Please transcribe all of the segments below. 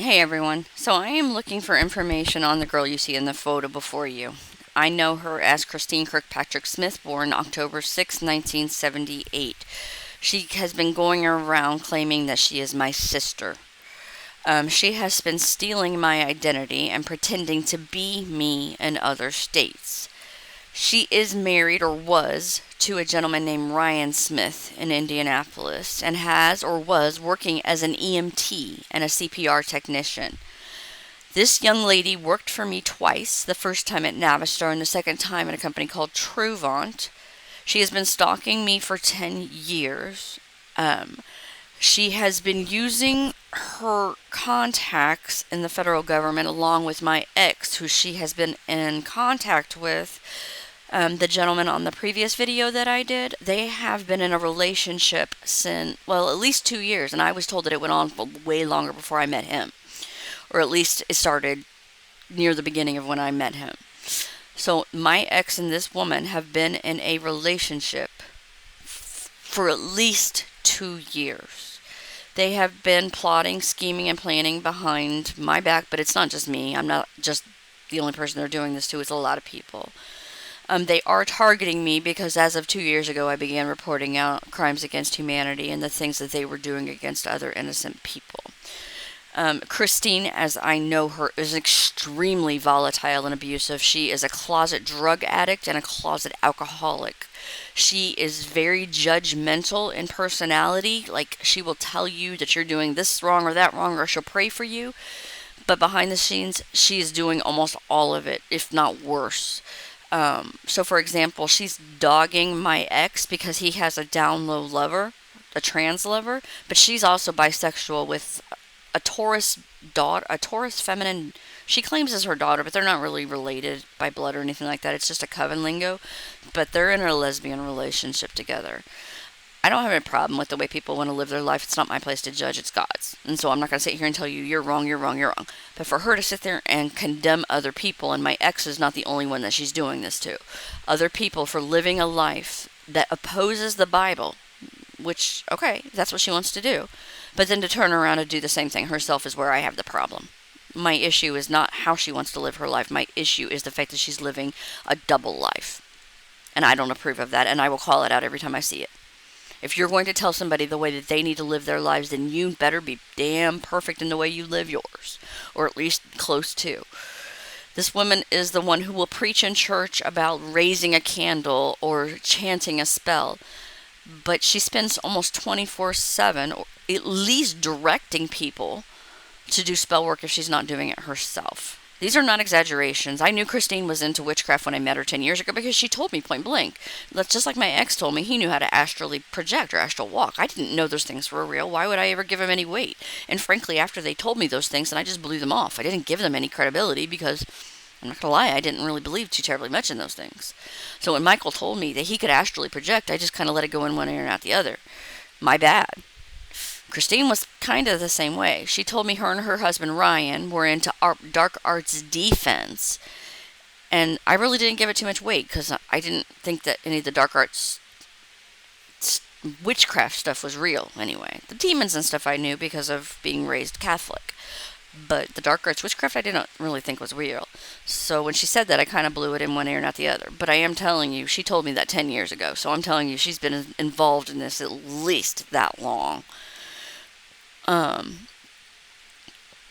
Hey everyone. So I am looking for information on the girl you see in the photo before you. I know her as Christine Kirkpatrick Smith, born October 6, 1978. She has been going around claiming that she is my sister. She has been stealing my identity and pretending to be me in other states. She is married, or was, to a gentleman named Ryan Smith in Indianapolis and has or was working as an EMT and a CPR technician. This young lady worked for me twice, the first time at Navistar and the second time at a company called Truvant. She has been stalking me for 10 years. Um, she has been using her contacts in the federal government along with my ex, who she has been in contact with. The gentleman on the previous video that I did, they have been in a relationship since, well, at least 2 years, and I was told that it went on for way longer before I met him. Or at least it started near the beginning of when I met him. So my ex and this woman have been in a relationship for at least 2 years. They have been plotting, scheming, and planning behind my back, but it's not just me. I'm not just the only person they're doing this to, it's a lot of people. They are targeting me because as of 2 years ago, I began reporting out crimes against humanity and the things that they were doing against other innocent people. Christine, as I know her, is extremely volatile and abusive. She is a closet drug addict and a closet alcoholic. She is very judgmental in personality. Like, she will tell you that you're doing this wrong or that wrong, or she'll pray for you. But behind the scenes, she is doing almost all of it, if not worse. So, for example, she's dogging my ex because he has a down low lover, a trans lover, but she's also bisexual with a Taurus daughter, a Taurus feminine. She claims as her daughter, but they're not really related by blood or anything like that. It's just a coven lingo, but they're in a lesbian relationship together. I don't have any problem with the way people want to live their life. It's not my place to judge, it's God's. And so I'm not going to sit here and tell you, you're wrong, you're wrong, you're wrong. But for her to sit there and condemn other people, and my ex is not the only one that she's doing this to, other people for living a life that opposes the Bible, which, okay, that's what she wants to do. But then to turn around and do the same thing herself is where I have the problem. My issue is not how she wants to live her life. My issue is the fact that she's living a double life. And I don't approve of that, and I will call it out every time I see it. If you're going to tell somebody the way that they need to live their lives, then you better be damn perfect in the way you live yours, or at least close to. This woman is the one who will preach in church about raising a candle or chanting a spell, but she spends almost 24/7, or at least directing people to do spell work if she's not doing it herself. These are not exaggerations. I knew Christine was into witchcraft when I met her 10 years ago because she told me point blank. That's just like my ex told me he knew how to astrally project or astral walk. I didn't know those things were real. Why would I ever give him any weight? And frankly, after they told me those things, then I just blew them off. I didn't give them any credibility because, I'm not gonna lie, I didn't really believe too terribly much in those things. So when Michael told me that he could astrally project, I just kind of let it go in one ear and out the other. My bad. Christine was kind of the same way. She told me her and her husband Ryan were into dark arts defense, and I really didn't give it too much weight because I didn't think that any of the dark arts witchcraft stuff was real anyway. The demons and stuff I knew because of being raised Catholic, but the dark arts witchcraft I didn't really think was real. So when she said that, I kind of blew it in one ear, not the other. But I am telling you, she told me that 10 years ago, so I'm telling you, she's been involved in this at least that long. Um,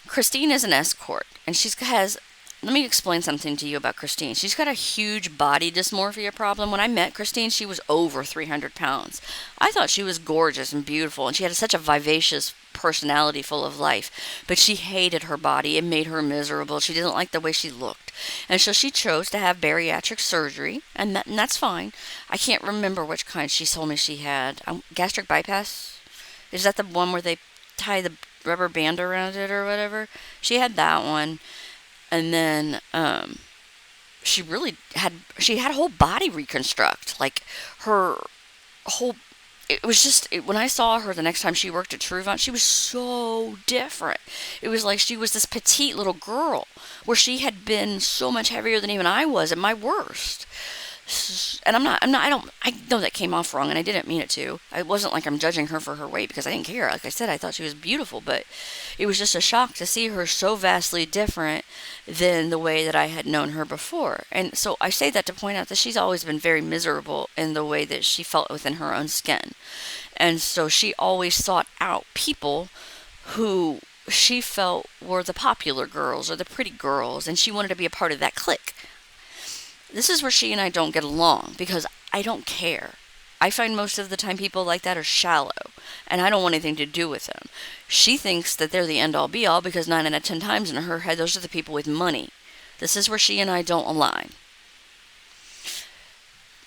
Christine is an escort, and she's has. Let me explain something to you about Christine. She's got a huge body dysmorphia problem. When I met Christine, she was over 300 pounds. I thought she was gorgeous and beautiful, and she had such a vivacious personality full of life. But she hated her body. It made her miserable. She didn't like the way she looked. And so she chose to have bariatric surgery, and that's fine. I can't remember which kind she told me she had. Gastric bypass? Is that the one where they tie the rubber band around it or whatever? She had that one. And then she had a whole body reconstruct. Like, her whole, it was just, when I saw her the next time she worked at Truvant, she was so different. It was like she was this petite little girl, where she had been so much heavier than even I was at my worst. And I know that came off wrong and I didn't mean it to. It wasn't like I'm judging her for her weight because I didn't care. Like I said, I thought she was beautiful, but it was just a shock to see her so vastly different than the way that I had known her before. And so I say that to point out that she's always been very miserable in the way that she felt within her own skin. And so she always sought out people who she felt were the popular girls or the pretty girls, and she wanted to be a part of that clique. This is where she and I don't get along because I don't care. I find most of the time people like that are shallow, and I don't want anything to do with them. She thinks that they're the end all be all because 9 out of 10 times in her head, those are the people with money. This is where she and I don't align.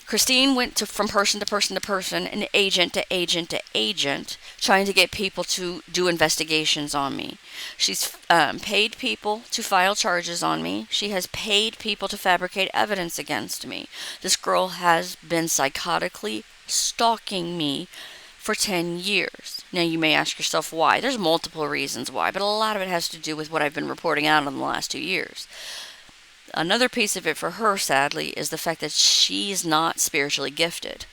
Christine went from person to person to person, and agent to agent to agent, trying to get people to do investigations on me. She's paid people to file charges on me. She has paid people to fabricate evidence against me. This girl has been psychotically stalking me for 10 years. Now, you may ask yourself why. There's multiple reasons why, but a lot of it has to do with what I've been reporting out in the last 2 years. Another piece of it for her, sadly, is the fact that she's not spiritually gifted.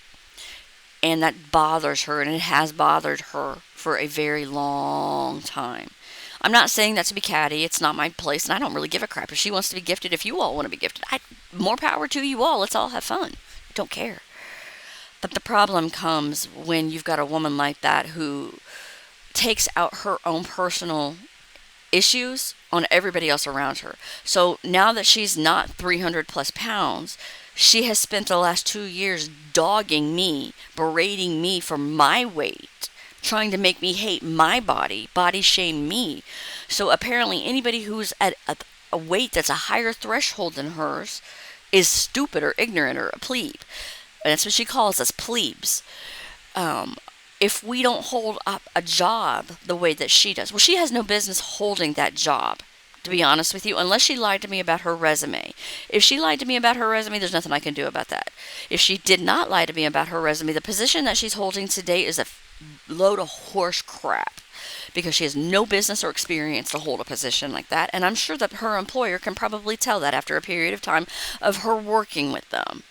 And that bothers her, and it has bothered her for a very long time. I'm not saying that to be catty. It's not my place, and I don't really give a crap. If she wants to be gifted, if you all want to be gifted, more power to you all. Let's all have fun. Don't care. But the problem comes when you've got a woman like that who takes out her own personal issues on everybody else around her. So now that she's not 300 plus pounds, she has spent the last 2 years dogging me, berating me for my weight, trying to make me hate my body shame me. So apparently anybody who's at a weight that's a higher threshold than hers is stupid or ignorant or a plebe. And that's what she calls us, plebes. If we don't hold up a job the way that she does. Well, she has no business holding that job, to be honest with you, unless she lied to me about her resume. If she lied to me about her resume, there's nothing I can do about that. If she did not lie to me about her resume, the position that she's holding today is a load of horse crap because she has no business or experience to hold a position like that, and I'm sure that her employer can probably tell that after a period of time of her working with them.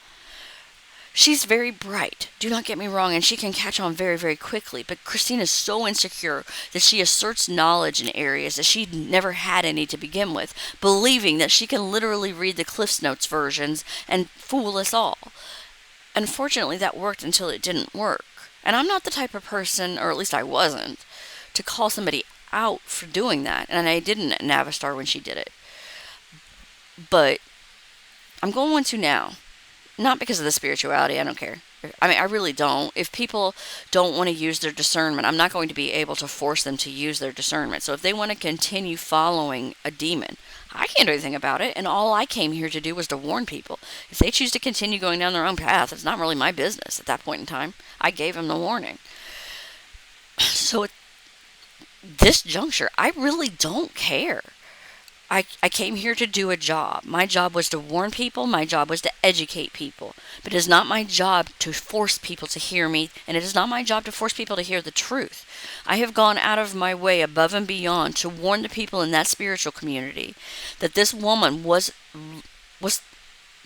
She's very bright, do not get me wrong, and she can catch on very, very quickly. But Christine is so insecure that she asserts knowledge in areas that she never had any to begin with, believing that she can literally read the Cliff's Notes versions and fool us all. Unfortunately, that worked until it didn't work. And I'm not the type of person, or at least I wasn't, to call somebody out for doing that. And I didn't at Navistar when she did it. But I'm going to now. Not because of the spirituality, I don't care. I mean, I really don't. If people don't want to use their discernment, I'm not going to be able to force them to use their discernment. So if they want to continue following a demon, I can't do anything about it. And all I came here to do was to warn people. If they choose to continue going down their own path, it's not really my business at that point in time. I gave them the warning. So at this juncture, I really don't care. I came here to do a job. My job was to warn people. My job was to educate people. But it is not my job to force people to hear me, and it is not my job to force people to hear the truth. I have gone out of my way above and beyond to warn the people in that spiritual community that this woman was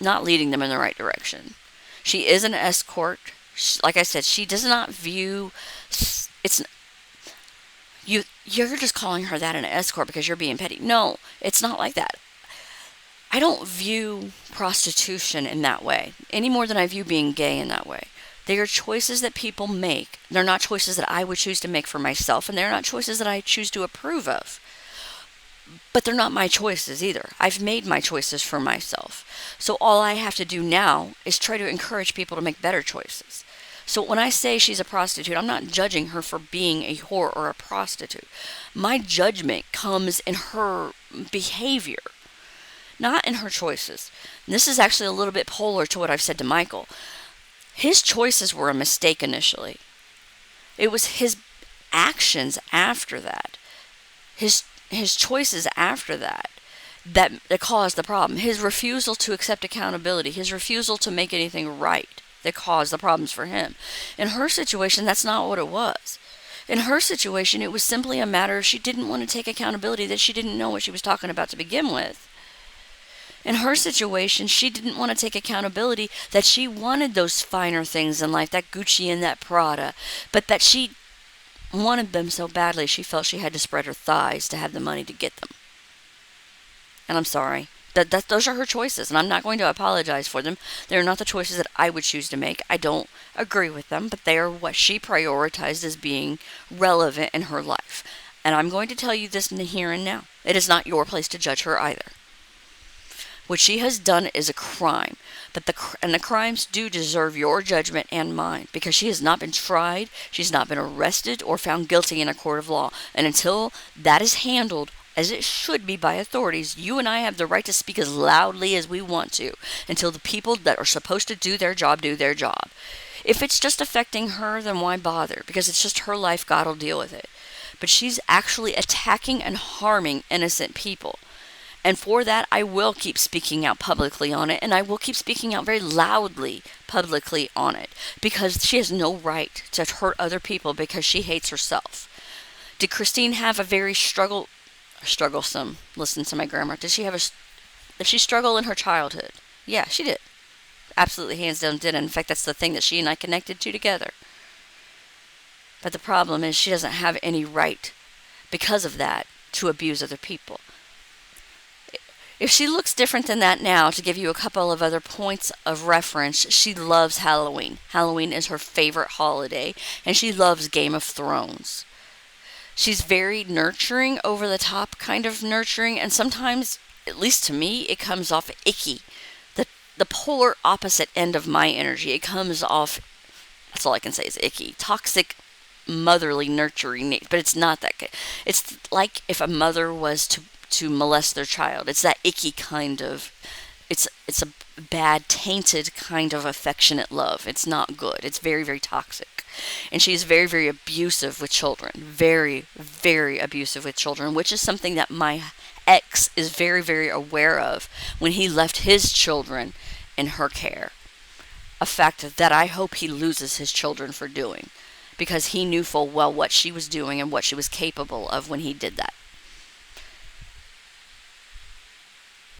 not leading them in the right direction. She is an escort. Like I said, she does not view it's you're just calling her that an escort because you're being petty. No, it's not like that. I don't view prostitution in that way any more than I view being gay in that way. They are choices that people make. They're not choices that I would choose to make for myself, and they're not choices that I choose to approve of. But they're not my choices either. I've made my choices for myself. So all I have to do now is try to encourage people to make better choices. So when I say she's a prostitute, I'm not judging her for being a whore or a prostitute. My judgment comes in her behavior, not in her choices. And this is actually a little bit polar to what I've said to Michael. His choices were a mistake initially. It was his actions after that, his choices after that caused the problem. His refusal to accept accountability, his refusal to make anything right, that caused the problems for him. In her situation, that's not what it was. In her situation, it was simply a matter of she didn't want to take accountability, that she didn't know what she was talking about to begin with. In her situation, she didn't want to take accountability that she wanted those finer things in life, that Gucci and that Prada, but that she wanted them so badly she felt she had to spread her thighs to have the money to get them. And I'm sorry. Those are her choices, and I'm not going to apologize for them. They're not the choices that I would choose to make. I don't agree with them, but they are what she prioritized as being relevant in her life. And I'm going to tell you this here and now. It is not your place to judge her either. What she has done is a crime, but the crimes do deserve your judgment and mine because she has not been tried, she's not been arrested or found guilty in a court of law. And until that is handled as it should be by authorities, you and I have the right to speak as loudly as we want to until the people that are supposed to do their job do their job. If it's just affecting her, then why bother? Because it's just her life, God will deal with it. But she's actually attacking and harming innocent people. And for that, I will keep speaking out publicly on it, and I will keep speaking out very loudly publicly on it, because she has no right to hurt other people because she hates herself. Did Christine have a very strugglesome, listen to my grammar, did she struggle in her childhood? Yeah, she did. Absolutely, hands down did. In fact, that's the thing that she and I connected to together. But the problem is she doesn't have any right, because of that, to abuse other people. If she looks different than that now, to give you a couple of other points of reference, she loves Halloween. Halloween is her favorite holiday, and she loves Game of Thrones. She's very nurturing, over the top kind of nurturing, and sometimes, at least to me, it comes off icky. The polar opposite end of my energy. It comes off, that's all I can say is icky. Toxic, motherly, nurturing, but it's not that good. It's like if a mother was to molest their child. It's that icky kind of, it's a bad, tainted kind of affectionate love. It's not good. It's very, very toxic. And she's very, very abusive with children. Very, very abusive with children, which is something that my ex is very, very aware of when he left his children in her care. A fact that I hope he loses his children for doing, because he knew full well what she was doing and what she was capable of when he did that.